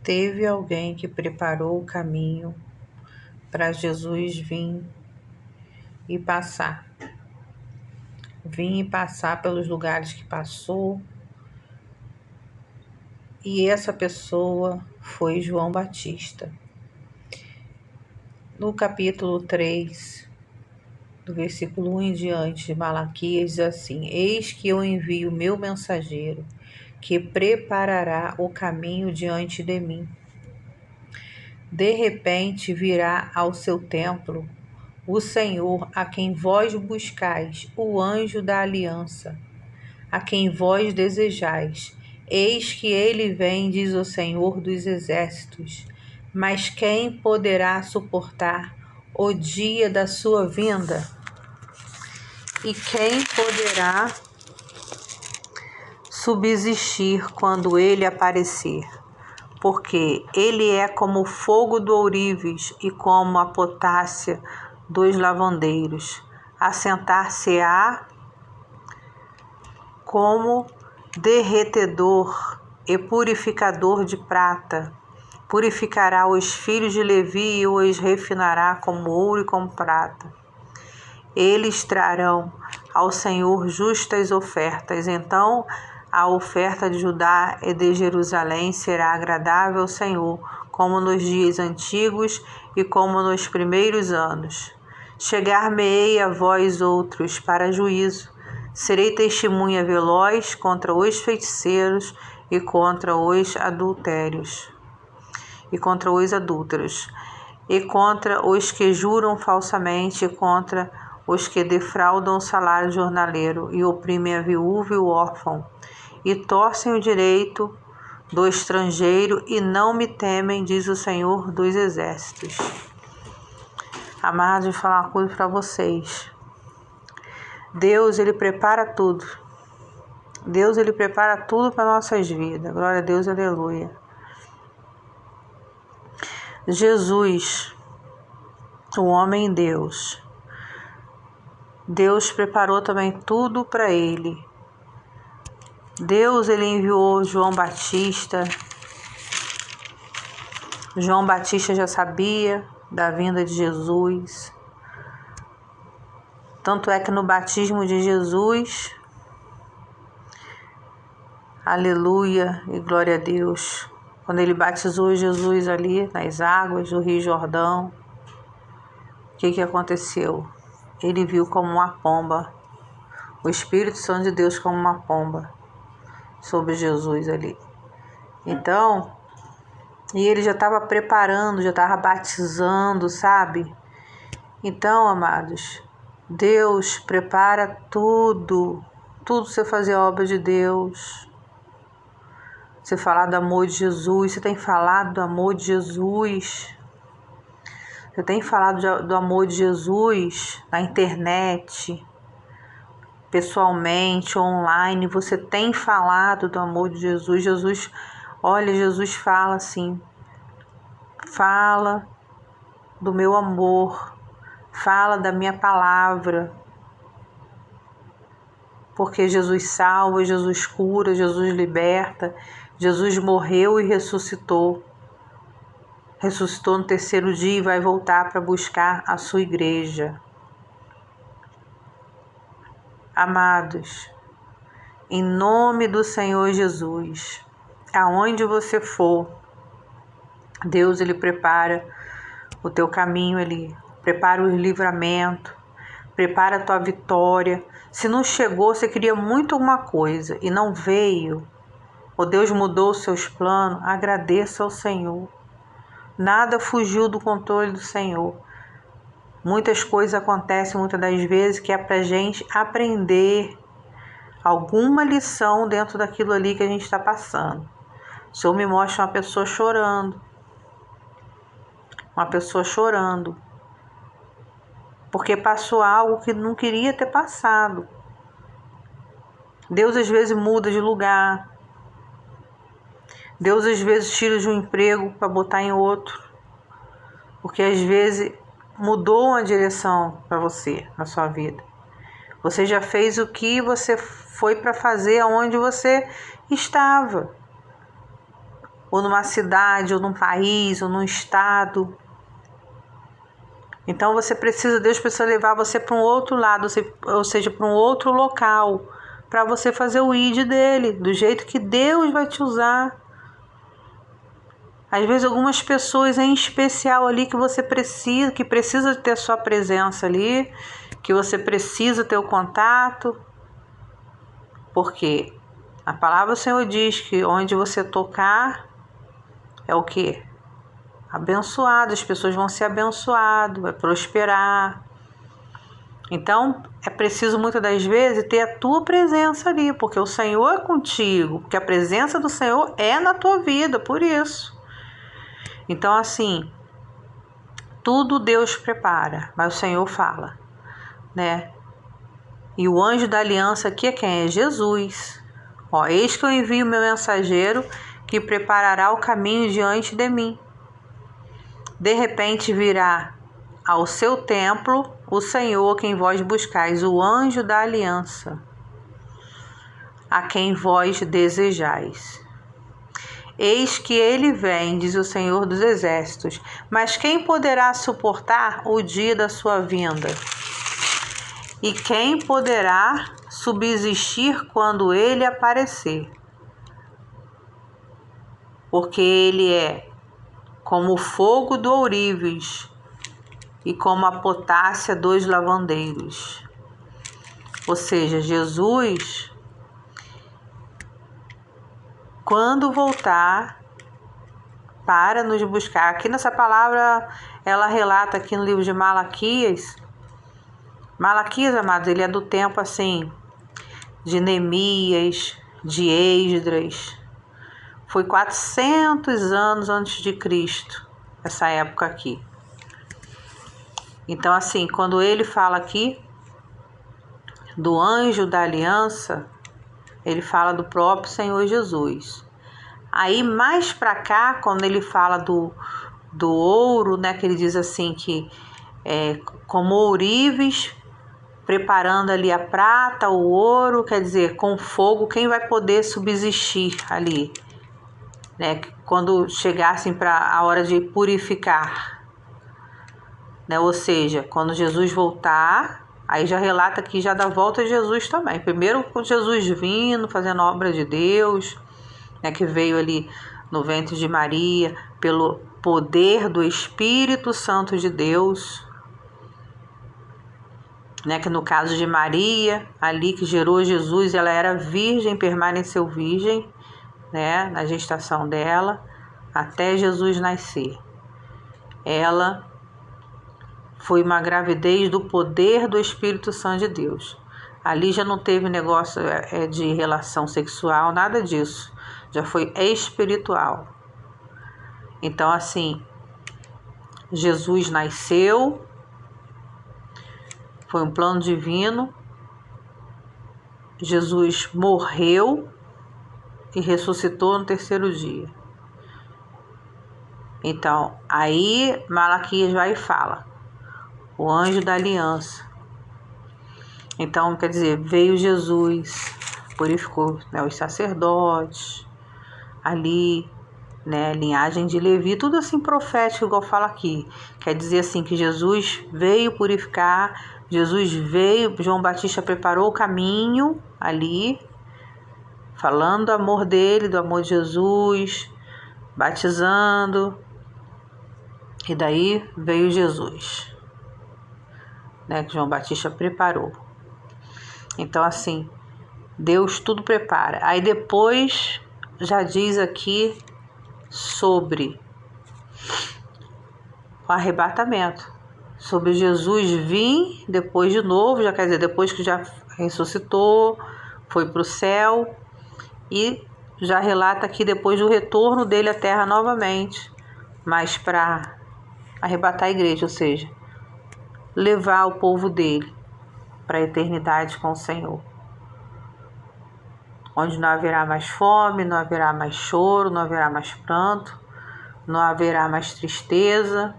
Teve alguém que preparou o caminho para Jesus vir e passar pelos lugares que passou, e essa pessoa foi João Batista. No capítulo 3, do versículo 1 em diante de Malaquias, diz assim: Eis que eu envio meu mensageiro, que preparará o caminho diante de mim. De repente virá ao seu templo o Senhor, a quem vós buscais, o anjo da aliança, a quem vós desejais. Eis que ele vem, diz o Senhor dos exércitos. Mas quem poderá suportar o dia da sua vinda? E quem poderá subsistir quando ele aparecer? Porque ele é como o fogo do ourives e como a potássea dos lavandeiros. Assentar-se-á como derretedor e purificador de prata. Purificará os filhos de Levi e os refinará como ouro e como prata. Eles trarão ao Senhor justas ofertas. Então a oferta de Judá e de Jerusalém será agradável ao Senhor, como nos dias antigos e como nos primeiros anos. Chegar-me-ei a vós outros para juízo. Serei testemunha veloz contra os feiticeiros e contra os adúlteros, e contra os que juram falsamente, e contra os que defraudam o salário jornaleiro, e oprimem a viúva e o órfão, e torcem o direito do estrangeiro, e não me temem, diz o Senhor dos exércitos. Amados, vou falar uma coisa para vocês. Deus, Ele prepara tudo. Deus, Ele prepara tudo para nossas vidas. Glória a Deus, aleluia. Jesus, o homem Deus. Deus preparou também tudo para ele. Deus, Ele enviou João Batista. João Batista já sabia da vinda de Jesus. Tanto é que no batismo de Jesus, aleluia e glória a Deus, quando ele batizou Jesus ali nas águas do Rio Jordão, o que aconteceu? Ele viu como uma pomba, o Espírito Santo de Deus como uma pomba sobre Jesus ali. Então, e ele já estava preparando, já estava batizando, sabe? Então, amados, Deus prepara tudo você fazer a obra de Deus. Você falar do amor de Jesus, você tem falado do amor de Jesus. Você tem falado do amor de Jesus na internet, pessoalmente, online. Você tem falado do amor de Jesus. Jesus fala assim, fala do meu amor, fala da minha palavra. Porque Jesus salva, Jesus cura, Jesus liberta. Jesus morreu e ressuscitou. Ressuscitou no terceiro dia e vai voltar para buscar a sua igreja. Amados, em nome do Senhor Jesus, aonde você for, Deus, Ele prepara o teu caminho, Ele prepara o livramento, prepara a tua vitória. Se não chegou, você queria muito alguma coisa e não veio, ou Deus mudou os seus planos, agradeça ao Senhor. Nada fugiu do controle do Senhor. Muitas coisas acontecem muitas das vezes que é para a gente aprender alguma lição dentro daquilo ali que a gente está passando. O Senhor me mostra uma pessoa chorando. Porque passou algo que não queria ter passado. Deus às vezes muda de lugar. Deus às vezes tira de um emprego para botar em outro. Porque às vezes mudou uma direção para você na sua vida. Você já fez o que você foi para fazer aonde você estava. ou numa cidade, ou num país, ou num estado. Então Deus precisa levar você para um outro lado, ou seja, para um outro local, para você fazer o ID dele, do jeito que Deus vai te usar. Às vezes algumas pessoas em especial ali que precisa ter a sua presença ali, que você precisa ter o contato, porque a palavra do Senhor diz que onde você tocar é o quê? Abençoado, as pessoas vão ser abençoadas, vai prosperar. Então, é preciso muitas das vezes ter a tua presença ali, porque o Senhor é contigo, porque a presença do Senhor é na tua vida, por isso. Então, assim, tudo Deus prepara, mas o Senhor fala, né? E o anjo da aliança aqui é quem? É Jesus. Ó, eis que eu envio meu mensageiro que preparará o caminho diante de mim. De repente virá ao seu templo o Senhor, quem vós buscais, o anjo da aliança, a quem vós desejais. Eis que ele vem, diz o Senhor dos Exércitos, mas quem poderá suportar o dia da sua vinda? E quem poderá subsistir quando ele aparecer? Porque ele é como o fogo do ourives e como a potássea dos lavandeiros. Ou seja, Jesus, quando voltar para nos buscar, aqui nessa palavra ela relata aqui no livro de Malaquias, amados, ele é do tempo assim de Neemias, de Esdras. Foi 400 anos antes de Cristo, essa época aqui. Então, assim, quando ele fala aqui do anjo da aliança, ele fala do próprio Senhor Jesus. Aí, mais para cá, quando ele fala do ouro, né, que ele diz assim que como ourives, preparando ali a prata, o ouro, quer dizer, com fogo, quem vai poder subsistir ali? Né, quando chegassem para a hora de purificar, né? Ou seja, quando Jesus voltar, aí já relata aqui já da volta de Jesus também. Primeiro com Jesus vindo, fazendo a obra de Deus, né, que veio ali no ventre de Maria, pelo poder do Espírito Santo de Deus, né, que no caso de Maria, ali que gerou Jesus, ela era virgem, permaneceu virgem, né, na gestação dela, até Jesus nascer. Ela foi uma gravidez do poder do Espírito Santo de Deus. Ali já não teve negócio de relação sexual, nada disso. Já foi espiritual. Então, assim, Jesus nasceu, foi um plano divino. Jesus morreu e ressuscitou no terceiro dia. Então, aí Malaquias vai e fala, o anjo da aliança. Então, quer dizer, veio Jesus, purificou, né, os sacerdotes, ali, né, linhagem de Levi, tudo assim profético, igual fala aqui. Quer dizer assim, que Jesus veio purificar, Jesus veio, João Batista preparou o caminho ali, falando do amor dele, do amor de Jesus, batizando, e daí veio Jesus, né, que João Batista preparou. Então, assim, Deus tudo prepara. Aí depois já diz aqui sobre o arrebatamento, sobre Jesus vir depois de novo, já quer dizer, depois que já ressuscitou, foi para o céu, e já relata aqui depois do retorno dele à terra novamente, mas para arrebatar a igreja, ou seja, levar o povo dele para a eternidade com o Senhor, onde não haverá mais fome, não haverá mais choro, não haverá mais pranto, não haverá mais tristeza,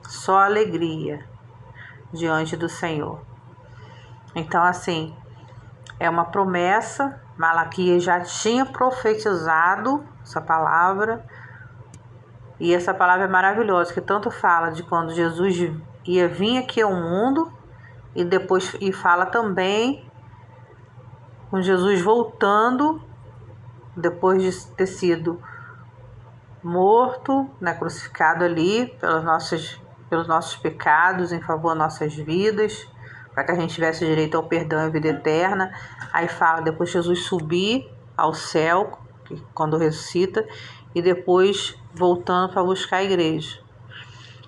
só alegria diante do Senhor. Então, assim, é uma promessa. Malaquias já tinha profetizado essa palavra, E essa palavra é maravilhosa, que tanto fala de quando Jesus ia vir aqui ao mundo, e fala também com Jesus voltando depois de ter sido morto, né, crucificado ali pelos nossos pecados, em favor das nossas vidas, para que a gente tivesse direito ao perdão e à vida eterna. Aí fala depois Jesus subir ao céu, quando ressuscita, e depois voltando para buscar a igreja.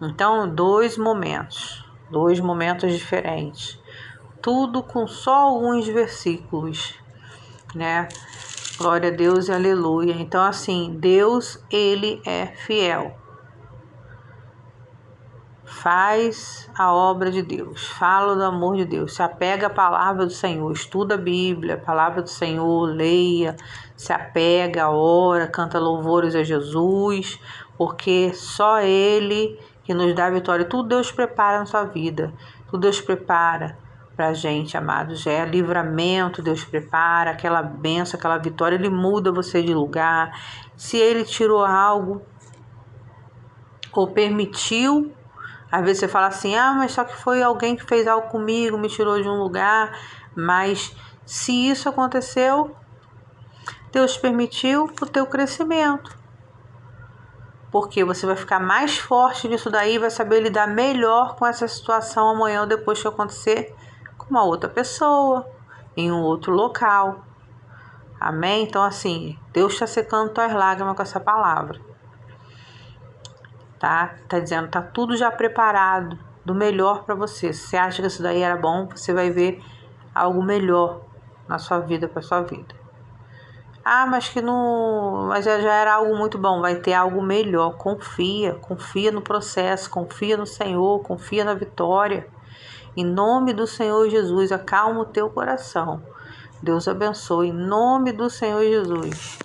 Então, dois momentos diferentes, tudo com só alguns versículos, né? Glória a Deus e aleluia. Então, assim, Deus, Ele é fiel. Faz a obra de Deus, fala do amor de Deus, se apega à palavra do Senhor, estuda a Bíblia, a palavra do Senhor, leia, se apega, ora, canta louvores a Jesus, porque só Ele que nos dá a vitória. Tudo Deus prepara na sua vida, tudo Deus prepara pra gente, amados. É livramento, Deus prepara, aquela bênção, aquela vitória, Ele muda você de lugar. Se Ele tirou algo ou permitiu, às vezes você fala assim, mas só que foi alguém que fez algo comigo, me tirou de um lugar. Mas se isso aconteceu, Deus permitiu para o teu crescimento. Porque você vai ficar mais forte nisso daí, vai saber lidar melhor com essa situação amanhã ou depois que acontecer com uma outra pessoa, em um outro local. Amém? Então, assim, Deus está secando tuas lágrimas com essa palavra. Tá dizendo, tá tudo já preparado, do melhor para você. Se você acha que isso daí era bom, você vai ver algo melhor na sua vida, para sua vida. Mas já era algo muito bom, vai ter algo melhor. Confia no processo, confia no Senhor, confia na vitória. Em nome do Senhor Jesus, acalma o teu coração. Deus abençoe, em nome do Senhor Jesus.